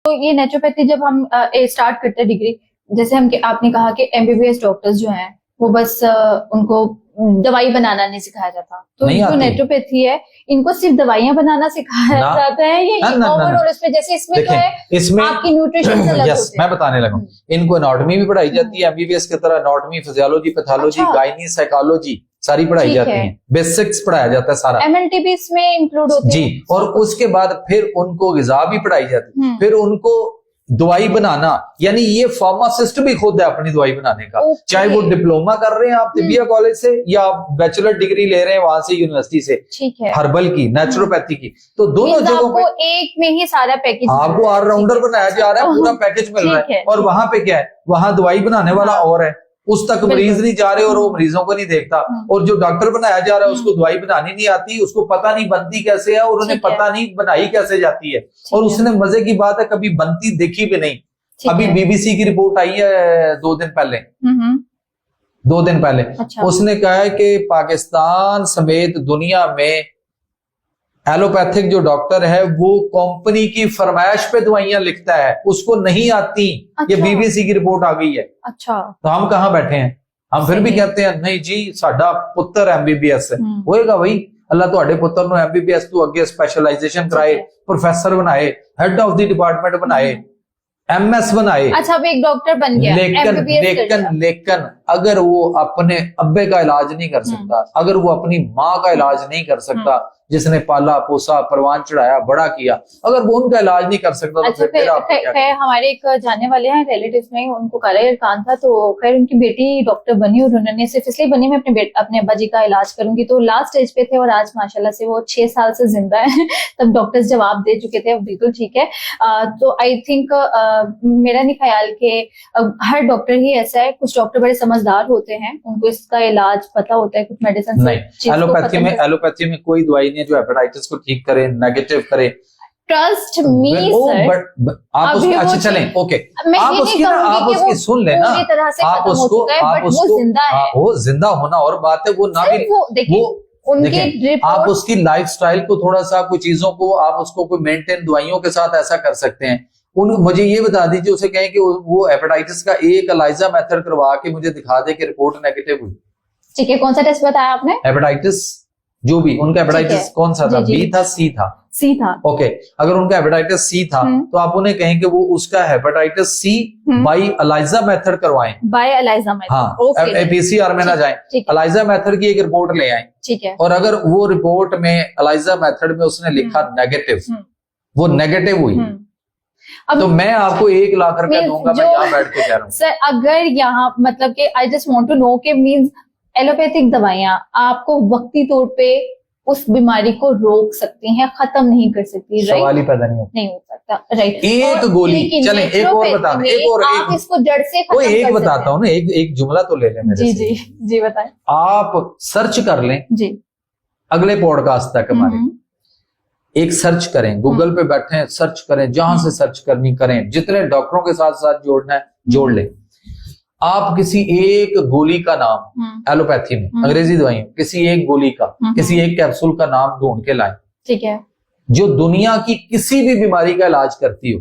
तो ये नेचुरोपैथी जब हम स्टार्ट करते हैं डिग्री, जैसे हम आपने कहा कि एमबीबीएस डॉक्टर्स जो हैं वो बस उनको दवाई बनाना नहीं सिखाया जाता, तो जो नेचुरोपैथी है इनको सिर्फ दवाइयां बनाना सिखाया जाता है या ओवरऑल इसमें, जैसे इसमें तो है इसमें आपकी न्यूट्रिशन से अलग होती है। मैं बताने लगा, इनको एनाटॉमी भी पढ़ाई जाती है एमबीबीएस की तरह, anatomy, physiology, pathology, gynae, psychology सारी पढ़ाई जाती है, बेसिक्स पढ़ाया जाता है सारा, एमएलटी भी इसमें इंक्लूड होती है जी। और उसके बाद फिर उनको ग़िज़ा भी पढ़ाई जाती है, फिर उनको दवाई बनाना, यानी ये फार्मासिस्ट भी खुद है अपनी दवाई बनाने का, चाहे वो डिप्लोमा कर रहे हैं आप तिबिया कॉलेज से या आप बैचलर डिग्री ले रहे हैं वहां से यूनिवर्सिटी से, ठीक है, हर्बल की, नेचुरोपैथी की, तो दोनों जगहों पे एक में ही सारा पैकेज आपको ऑलराउंडर बनाया जा रहा है, पूरा पैकेज मिल रहा है। और वहां पे क्या है, वहां दवाई बनाने वाला और है, उस तक मरीज नहीं जा रहे और वो मरीजों को नहीं देखता, और जो डॉक्टर बनाया जा रहा है उसको दवाई बनानी नहीं आती, उसको पता नहीं बनती कैसे है और उन्हें पता नहीं बनाई कैसे जाती है, और उसने मजे की बात है कभी बनती देखी भी नहीं। अभी बीबीसी की रिपोर्ट आई है 2 दिन पहले, 2 दिन पहले, उसने कहा है कि पाकिस्तान समेत दुनिया में एलोपैथिक जो डॉक्टर है वो कंपनी की फरमाइश पे दवाइयां लिखता है, उसको नहीं आती। ये बीबीसी की रिपोर्ट आ गई है। अच्छा, तो हम कहाँ बैठे हैं, हम फिर भी कहते हैं नहीं जी साडा पुत्र एमबीबीएस है, होएगा भाई, अल्लाह तुहाडे पुत्र नु एमबीबीएस तू अगे स्पेशलाइजेशन कराए, प्रोफेसर बनाए, हेड ऑफ द डिपार्टमेंट बनाए, एमएस बनाए। अच्छा, अब एक डॉक्टर बन गया, लेकिन अगर वो अपने अब्बे का इलाज नहीं कर सकता, अगर वो अपनी माँ का इलाज नहीं कर सकता, जिसने पाला पोसा परवान चढ़ाया बड़ा किया, अगर वो उनका इलाज नहीं कर सकता, तो अच्छा, फिर हमारे एक जानने वाले हैं रिलेटिव में, उनको काला कान था, तो खैर उनकी बेटी डॉक्टर बनी और उन्होंने सिर्फ इसलिए बनी मैं अपने अब्बा जी का इलाज करूंगी, तो लास्ट स्टेज पे थे और आज माशाल्लाह से वो 6 साल से जिंदा है। तब डॉक्टर्स जवाब दे चुके थे, बिल्कुल ठीक है। तो आई थिंक मेरा नहीं ख्याल कि हर डॉक्टर ही ऐसा है, कुछ डॉक्टर बड़े समझदार होते हैं, उनको इसका इलाज पता होता है, कुछ मेडिसिन नहीं। एलोपैथी में कोई दवाई नहीं है जो हेपेटाइटिस को ठीक करे, नेगेटिव करे। ट्रस्ट मी सर, आप उसकी अच्छे चलें, ओके, आप उसकी सुन लेना, आप उसको वो जिंदा होना और बात है, वो ना भी आप उसकी लाइफस्टाइल को थोड़ा सा, कुछ चीजों को आप उसको कोई मेंटेन दवाइयों के साथ ऐसा कर सकते हैं। मुझे ये बता दीजिए, उसे कहें कि वो हेपेटाइटिस का एक एलाइजा मेथड करवा के मुझे दिखा दे कि रिपोर्ट नेगेटिव हुई। ठीक है, कौन सा टेस्ट बताया आपने? हेपेटाइटिस, जो भी उनका हेपेटाइटिस कौन सा था, बी था, सी था? सी था। ओके, अगर उनका हेपेटाइटिस सी था तो आप उन्हें कहें कि वो उसका hepatitis C by ELISA method करवाएं, बाय एलाइजा मेथड, हाँ, पीसीआर में ना जाएं, एलाइजा मेथड की एक रिपोर्ट ले आएं, ठीक है। और अगर वो रिपोर्ट में एलाइजा मेथड में उसने लिखा नेगेटिव, वो नेगेटिव हुई, तो मैं आपको 1 लाख रुपया दूंगा, मैं यहाँ बैठ के कह रहा हूँ सर। अगर यहाँ मतलब कि I just want to know के मींस एलोपैथिक दवाइयाँ आपको वक्ती तौर पे उस बीमारी को रोक सकती हैं, खत्म नहीं कर सकती, राइट? सवाल ही पैदा नहीं हो सकता, राइट? एक गोली, चलें एक और बता दें, आप इसको जड़ से खत्म कर सकते हैं। बताता हूँ ना, एक जुमला तो ले लें मेरे से। जी बताएं। आप सर्च कर लें जी, अगले पॉडकास्ट तक हमारे एक सर्च करें, गूगल पे बैठे सर्च करें, जहां से सर्च करनी करें, जितने डॉक्टरों के साथ साथ जोड़ना है जोड़ लें। आप किसी एक गोली का नाम एलोपैथी में, अंग्रेजी दवाइयों, किसी एक गोली का, किसी एक कैप्सूल का नाम ढूंढ के लाएं, ठीक है, जो दुनिया की किसी भी बीमारी का इलाज करती हो।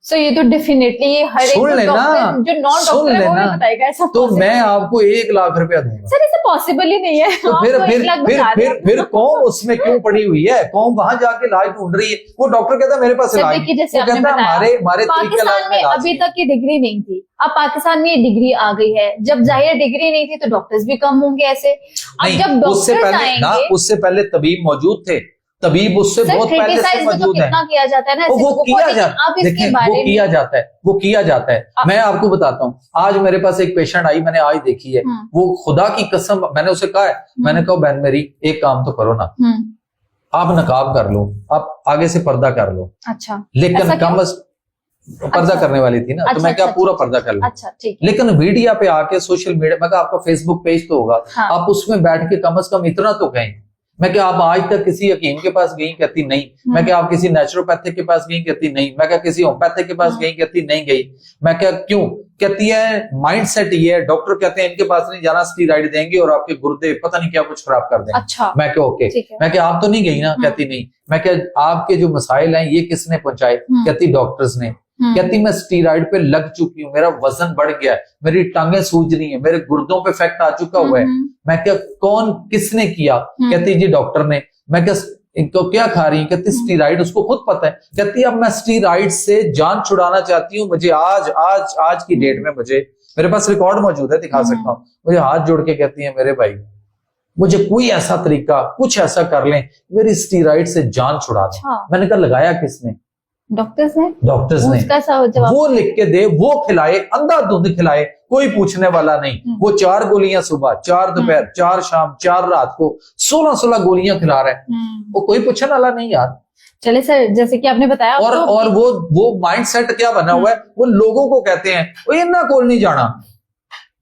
सो ये तो डेफिनेटली ये हर एक डॉक्टर जो नॉन डॉक्टर है वो भी बताएगा ऐसा, तो मैं आपको 1 लाख रुपया दूंगा। सर ऐसा पॉसिबल ही नहीं है। तो फिर कौन उसमें क्यों पड़ी हुई है, कौन वहां जाके इलाज ढूंढ रही है? वो डॉक्टर कहता है मेरे पास इलाज, वो कहता है हमारे पाकिस्तान में अभी तक ये डिग्री नहीं थी, अब पाकिस्तान में ये डिग्री आ गई है। जब जाहिर डिग्री नहीं थी तो डॉक्टर्स भी कम होंगे ऐसे। अब जब डॉक्टर्स आएंगे, उससे पहले तबीब मौजूद थे, तबीब उससे बहुत पहले से मौजूद है। किया जाता है ना, वो किया जाता है, वो किया जाता है। मैं आपको बताता हूँ, आज मेरे पास एक पेशेंट आई, मैंने आज देखी है, वो खुदा की कसम, मैंने उसे कहा है, मैंने कहा बहन मेरी एक काम तो करो ना, आप नकाब कर लो, आप आगे से पर्दा कर लो। अच्छा, लेकिन कम पर्दा करने वाली थी ना, तो मैं क्या पूरा पर्दा कर लूं। अच्छा, ठीक। लेकिन मीडिया पे आके, सोशल मीडिया, मैं आपका फेसबुक पेज तो होगा, आप उसमें बैठ के कम से कम इतना तो कहें। मैं क्या आप आज तक किसी हकीम के पास गई? कहती नहीं। मैं क्या आप किसी नेचुरोपैथिक के पास गई? कहती नहीं। मैं क्या किसी होम्योपैथिक के पास गई? कहती नहीं गई। मैं क्या क्यों? कहती है माइंड सेट ये है, डॉक्टर कहते हैं इनके पास नहीं जाना, स्टीरॉइड देंगे और आपके गुर्दे पता नहीं क्या कुछ खराब कर देंगे। अच्छा। मैं क्या ओके। मैं क्या आप तो नहीं गई ना? कहती नहीं। मैं क्या आपके जो मसाइल हैं ये किसने पहुंचाए? कहती डॉक्टर्स ने। कहती मैं स्टीरॉइड पे लग चुकी हूँ, मेरा वजन बढ़ गया है, मेरी टांगें सूज रही है, मेरे गुर्दों पे इफेक्ट आ चुका हुआ है। मैं क्या, कौन, किसने किया? कहती जी डॉक्टर ने। मैं क्या, इनको क्या खा रही है? कहती स्टीरॉइड, उसको खुद पता है। कहती अब मैं स्टीरॉइड से जान छुड़ाना चाहती हूँ, मुझे आज की डेट में मुझे, मेरे पास रिकॉर्ड मौजूद है, दिखा सकता हूँ, मुझे हाथ जोड़ के कहती है मेरे भाई मुझे कोई ऐसा तरीका, कुछ ऐसा कर लें, मेरी स्टीरॉइड से जान छुड़ा दें। मैंने कहा लगाया किसने? डॉक्टर्स ने। वो लिख के दे, वो खिलाए, अंधाधुंध खिलाए, कोई पूछने वाला नहीं। वो 4 गोलियां सुबह, 4 दोपहर, 4 शाम, 4 रात को 16 गोलियां खिला रहा है, वो कोई पूछने वाला नहीं यार। चले सर, जैसे कि आपने बताया और वो माइंड सेट क्या बना हुआ है, वो लोगों को कहते हैं वो इन्ना कोल नहीं जाना,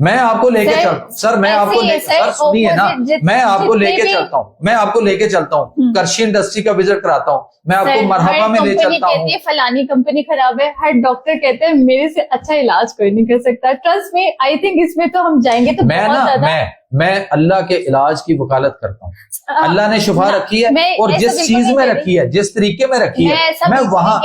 मैं आपको लेके सर मैं आपको सर सुनिए ना, मैं आपको लेके चलता हूँ, मैं आपको लेके चलता हूँ, कृषि इंडस्ट्री का विजिट कराता हूँ, मैं आपको मरहबा में ले चलता हूँ। फलानी कंपनी खराब है, हर डॉक्टर कहते हैं मेरे से अच्छा इलाज कोई नहीं कर सकता। ट्रस्ट में, आई थिंक इसमें तो हम जाएंगे तो मैं अल्लाह के इलाज की वकालत करता हूँ। अल्लाह ने शुफा रखी है और जिस चीज में रखी है, जिस तरीके में रखी है, मैं वहाँ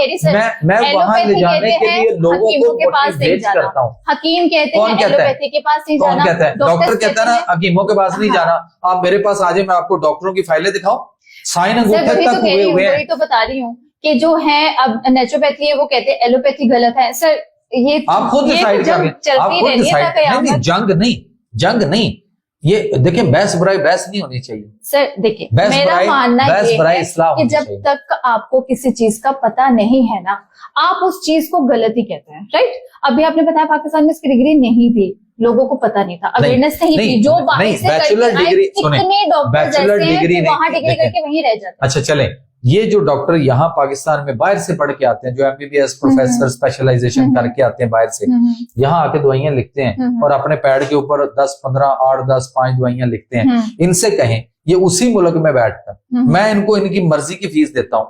ले जाने के लिए लोगों को मोटिवेट करता हूँ। हकीम कहते हैं एलोपैथी के पास नहीं जाना, कौन कहता है? डॉक्टर कहता है ना हकीमों के पास नहीं जाना। आप मेरे पास आ जाए, मैं आपको डॉक्टरों की फाइलें दिखाऊं, साइन अंगूठे तक हुए हुए हैं। तो बता रही हूँ कि जो है अब नेचुरोपैथी है, वो कहते हैं एलोपैथी गलत है। सर ये आप खुद डिसाइड करें, आप खुद डिसाइड। जंग नहीं, ये देखिए बहस नहीं होनी चाहिए सर। देखिए मेरा मानना ये है कि जब तक आपको किसी चीज का पता नहीं है ना, आप उस चीज को गलत ही कहते हैं, राइट? अभी आपने बताया पाकिस्तान में इसकी डिग्री नहीं थी, लोगों को पता नहीं था, अवेयरनेस नहीं थी। जो बाहर से बैचलर डिग्री, कितने डॉक्टर वहां डिग्री करके वहीं रह जाते। अच्छा चले, ये जो डॉक्टर यहाँ पाकिस्तान में बाहर से पढ़ के आते हैं, जो MBBS प्रोफेसर स्पेशलाइजेशन करके आते हैं बाहर से, यहाँ आके दवाइयां लिखते हैं और अपने पैड के ऊपर 10, 15, 8, 10, 5 दवाइयां लिखते हैं। इनसे कहें ये उसी मुल्क में बैठकर, मैं इनको इनकी मर्जी की फीस देता हूँ,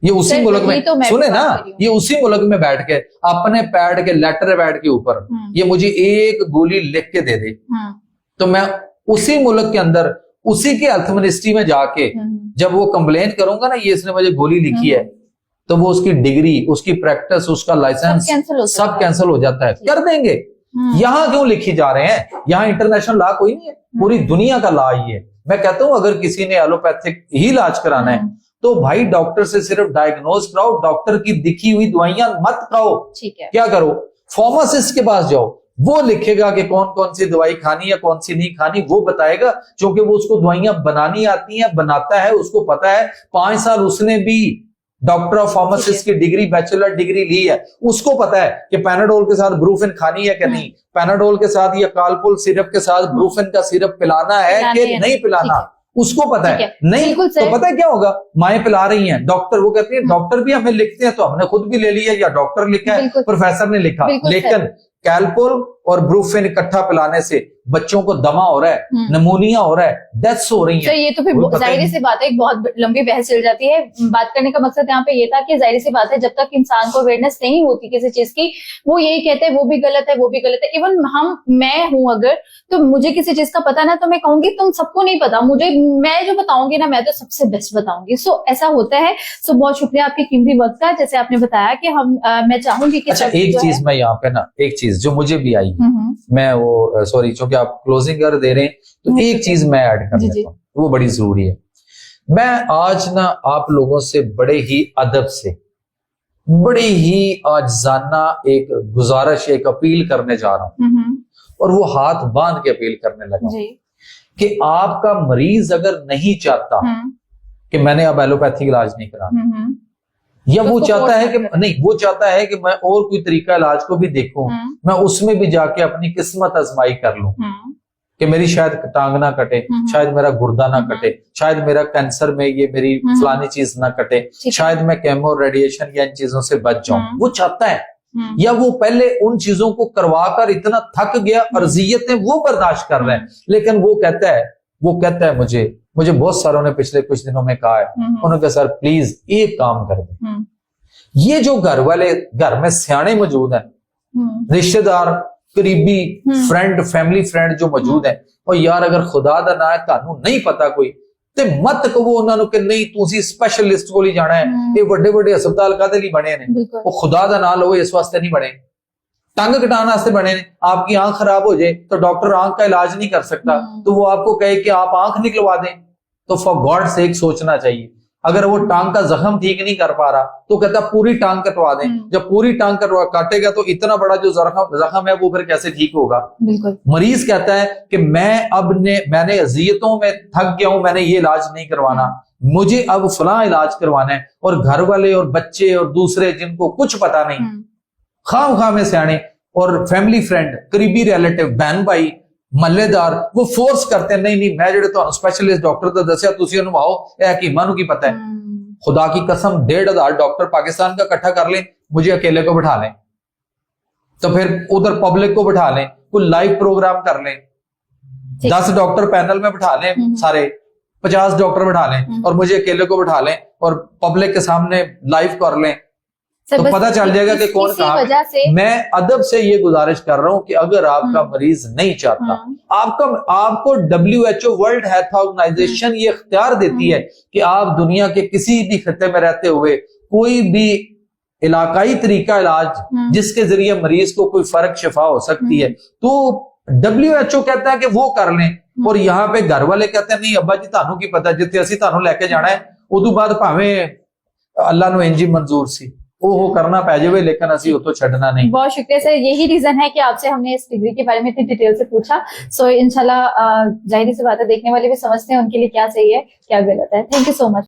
ये उसी मुल्क में, सुने ना, ये उसी मुल्क में बैठ के अपने पैड के लेटर पैड के ऊपर ये मुझे एक गोली लिख के दे दे, तो मैं उसी मुल्क के अंदर उसी के हेल्थ मिनिस्ट्री में जाके जब वो कंप्लेन करूंगा ना, ये इसने मुझे गोली लिखी है, तो वो उसकी डिग्री, उसकी प्रैक्टिस, उसका लाइसेंस सब कैंसिल हो जाता है। कर देंगे। यहाँ क्यों लिखी जा रहे हैं? यहाँ इंटरनेशनल लॉ कोई नहीं है, पूरी दुनिया का लॉ ही है। मैं कहता हूं अगर किसी ने एलोपैथिक ही इलाज कराना है तो भाई डॉक्टर से सिर्फ डायग्नोज कराओ, डॉक्टर की दिखी हुई दवाइयां मत खाओ। ठीक है, क्या करो, फार्मासिस्ट के पास जाओ, वो लिखेगा कि कौन कौन सी दवाई खानी है, कौन सी नहीं खानी, वो बताएगा, क्योंकि वो उसको दवाइयां बनानी आती हैं, बनाता है, उसको पता है। 5 साल उसने भी डॉक्टर ऑफ फार्मासिस्ट की डिग्री, बैचलर डिग्री ली है, उसको पता है कि पैनाडोल के साथ ब्रूफिन खानी है कि नहीं, पैनाडोल के साथ या कालपुल सिरप के साथ ब्रूफिन का सिरप पिलाना है कि नहीं पिलाना, उसको पता है। नहीं तो पता है क्या होगा, माएं पिला रही हैं, डॉक्टर, वो कहती है डॉक्टर भी हमें लिखते हैं तो हमने खुद भी ले लिया, या डॉक्टर लिखा है, प्रोफेसर ने लिखा, लेकिन कैलपोल और ब्रूफिन इकट्ठा पिलाने से बच्चों को दमा हो रहा है, नमूनिया हो रहा है, डेथ्स हो रही हैं। ये तो फिर जाहिर सी बात है, एक बहुत लंबी बहस चल जाती है। बात करने का मकसद यहाँ पे ये था कि जाहिर सी बात है, जब तक इंसान को अवेयरनेस नहीं होती किसी चीज की, वो यही कहते हैं वो भी गलत है, वो भी गलत है। इवन मैं हूं अगर, तो मुझे किसी चीज का पता ना, तो मैं कहूंगी तुम सबको नहीं पता, मुझे, मैं जो बताऊंगी ना, मैं तो सबसे बेस्ट बताऊंगी। सो ऐसा होता है। सो बहुत शुक्रिया आपके कीमती वक्त का। जैसे आपने बताया कि मैं चाहूंगी कि एक चीज मैं यहाँ पे ना, एक चीज जो मुझे भी आई, मैं वो सॉरी, क्योंकि आप क्लोजिंग कर दे रहे हैं तो एक चीज मैं ऐड कर देता हूँ, वो बड़ी जरूरी है। मैं आज ना आप लोगों से बड़े ही अदब से, बड़ी ही आजाना एक गुजारिश, एक अपील करने जा रहा हूँ, और वो हाथ बांध के अपील करने लगा कि आपका मरीज अगर नहीं चाहता कि मैंने अब एलोपैथिक इलाज नहीं कराना, या वो चाहता है कि नहीं, वो चाहता है कि मैं और कोई तरीका इलाज को भी देखूं, मैं उसमें भी जाके अपनी किस्मत आजमाई कर लूं कि मेरी शायद टांग ना कटे, शायद मेरा गुर्दा ना कटे, शायद मेरा कैंसर में ये मेरी फलानी चीज ना कटे, शायद मैं केमो, रेडिएशन या इन चीजों से बच जाऊं। वो चाहता है, या वो पहले उन चीजों को करवाकर इतना थक गया, अर्जियतें वो बर्दाश्त कर रहे हैं, लेकिन वो कहता है मुझे बहुत सारों ने पिछले कुछ दिनों में कहा है, उन्होंने कहा सर प्लीज एक काम कर दे, ये जो घर में सियाने मौजूद हैं, रिश्तेदार, करीबी फ्रेंड, फैमिली फ्रेंड जो मौजूद है, और यार अगर खुदा दा ना है, तानू नहीं पता कोई, ਤੇ ਮਤ ਕਹੋ ਉਹਨਾਂ ਨੂੰ ਕਿ ਨਹੀਂ ਤੁਸੀਂ ਸਪੈਸ਼ਲਿਸਟ ਕੋਲ ਹੀ ਜਾਣਾ ਹੈ। ਇਹ ਵੱਡੇ ਵੱਡੇ ਹਸਪਤਾਲ ਕਾਦੇ ਲਈ ਬਣੇ ਨੇ? ਉਹ ਖੁਦਾ ਦਾ ਨਾਮ ਲਓ, ਇਸ ਵਾਸਤੇ नहीं बने, टंग कटाने वास्ते बने ने। आपकी आंख खराब हो जाए तो डॉक्टर आंख का इलाज नहीं कर सकता, तो वो आपको कहे कि आप आंख निकलवा दें, तो फॉर गॉड सेक सोचना चाहिए। अगर वो टांग का जख्म ठीक नहीं कर पा रहा तो कहता पूरी टांग कटवा दें। जब पूरी टांग काटेगा तो इतना बड़ा जो जख्म है वो फिर कैसे ठीक होगा? मरीज कहता है कि मैंने अजियतों में थक गया हूं, मैंने ये इलाज नहीं करवाना, मुझे अब फलां इलाज करवाना है। और घर वाले और बच्चे और दूसरे जिनको कुछ पता नहीं, खाम में सियाने और फैमिली फ्रेंड, करीबी रिलेटिव, बहन भाई, मल्लेदार, वो फोर्स करते हैं, नहीं मैं जो तो स्पेशलिस्ट डॉक्टर तो दसिया तुसी उन्होंने आओ, हकीमां नूं की पता है। खुदा की कसम 1500 डॉक्टर पाकिस्तान का इकट्ठा कर लें, मुझे अकेले को बिठा लें, तो फिर उधर पब्लिक को बिठा लें, कोई लाइव प्रोग्राम कर लें, 10 डॉक्टर पैनल में बिठा लें, सारे 50 डॉक्टर बिठा लें और मुझे अकेले को बिठा लें और पब्लिक के सामने लाइव कर लें, तो पता चल जाएगा कि कौन कहाँ है। मैं अदब से ये गुजारिश कर रहा हूं कि अगर आपका मरीज नहीं चाहता, आपको WHO वर्ल्ड हेल्थ ऑर्गेनाइजेशन ये इख्तियार देती है कि आप दुनिया के किसी भी खत्ते में रहते हुए कोई भी इलाकाई तरीका इलाज जिसके जरिए मरीज को कोई फर्क शिफा हो सकती है, तो WHO कहता है कि वो कर लें। और यहाँ पे घर वाले कहते हैं नहीं अब्बा जी तानू की पता, जिथे असी तानू लेके जाना है उदू बाद भावे अल्लाह नू इंजी मंजूर सी वो करना पै जाए, लेकिन असी उतो छड़ना नहीं। बहुत शुक्रिया सर, यही रीजन है कि आपसे हमने इस डिग्री के बारे में इतनी डिटेल से पूछा। सो इंशाल्लाह जाहिर सी बात है, देखने वाले भी समझते हैं उनके लिए क्या सही है क्या गलत है। Thank you so much.